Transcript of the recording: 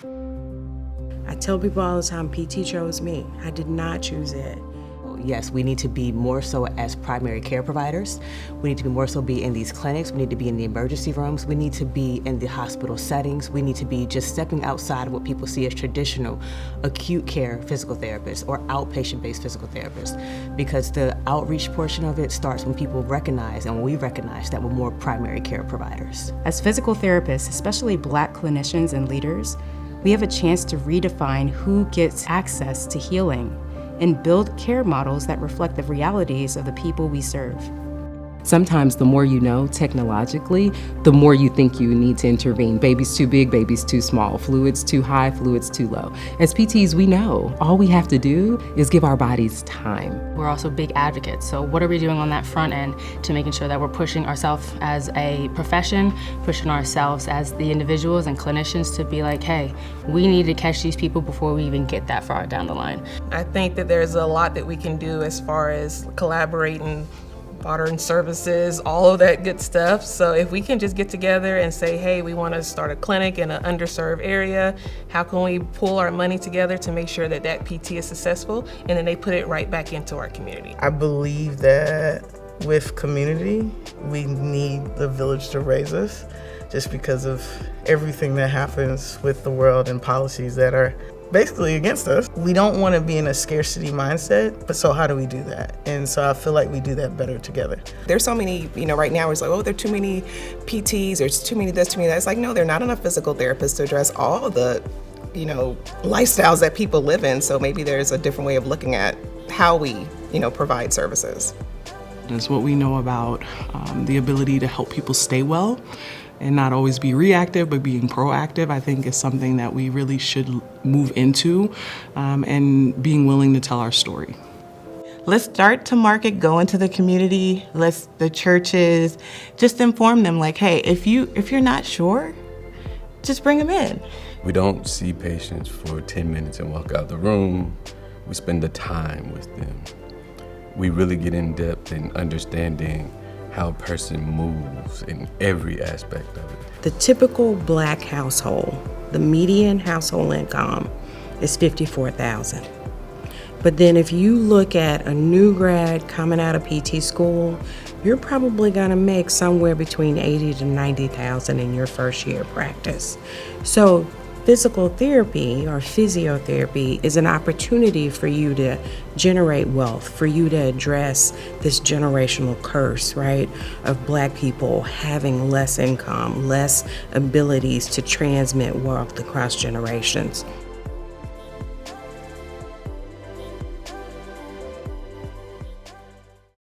I tell people all the time, PT chose me. I did not choose it. Yes, we need to be more so as primary care providers. We need to be more so be in these clinics. We need to be in the emergency rooms. We need to be in the hospital settings. We need to be just stepping outside of what people see as traditional acute care physical therapists or outpatient-based physical therapists, because the outreach portion of it starts when people recognize and when we recognize that we're more primary care providers. As physical therapists, especially Black clinicians and leaders, we have a chance to redefine who gets access to healing and build care models that reflect the realities of the people we serve. Sometimes the more you know technologically, the more you think you need to intervene. Baby's too big, baby's too small, fluids too high, fluids too low. As PTs, we know all we have to do is give our bodies time. We're also big advocates, so what are we doing on that front end to making sure that we're pushing ourselves as a profession, pushing ourselves as the individuals and clinicians to be like, hey, we need to catch these people before we even get that far down the line. I think that there's a lot that we can do as far as collaborating, modern services, all of that good stuff. So if we can just get together and say, hey, we want to start a clinic in an underserved area, how can we pull our money together to make sure that that PT is successful, and then they put it right back into our community. I believe that with community, we need the village to raise us, just because of everything that happens with the world and policies that are basically against us. We don't want to be in a scarcity mindset, but so how do we do that? And so I feel like we do that better together. There's so many, right now it's like, oh, there are too many PTs, there's too many this, too many that. It's like, no, there are not enough physical therapists to address all the, lifestyles that people live in. So maybe there's a different way of looking at how we, provide services. It's what we know about the ability to help people stay well and not always be reactive, but being proactive, I think is something that we really should move into, and being willing to tell our story. Let's start to market, go into the community, the churches, just inform them like, hey, if you're not sure, just bring them in. We don't see patients for 10 minutes and walk out the room. We spend the time with them. We really get in depth in understanding how a person moves in every aspect of it. The typical Black household, the median household income is $54,000. But then if you look at a new grad coming out of PT school, you're probably gonna make somewhere between $80,000 to $90,000 in your first year of practice. So physical therapy or physiotherapy is an opportunity for you to generate wealth, for you to address this generational curse, right, of Black people having less income, less abilities to transmit wealth across generations.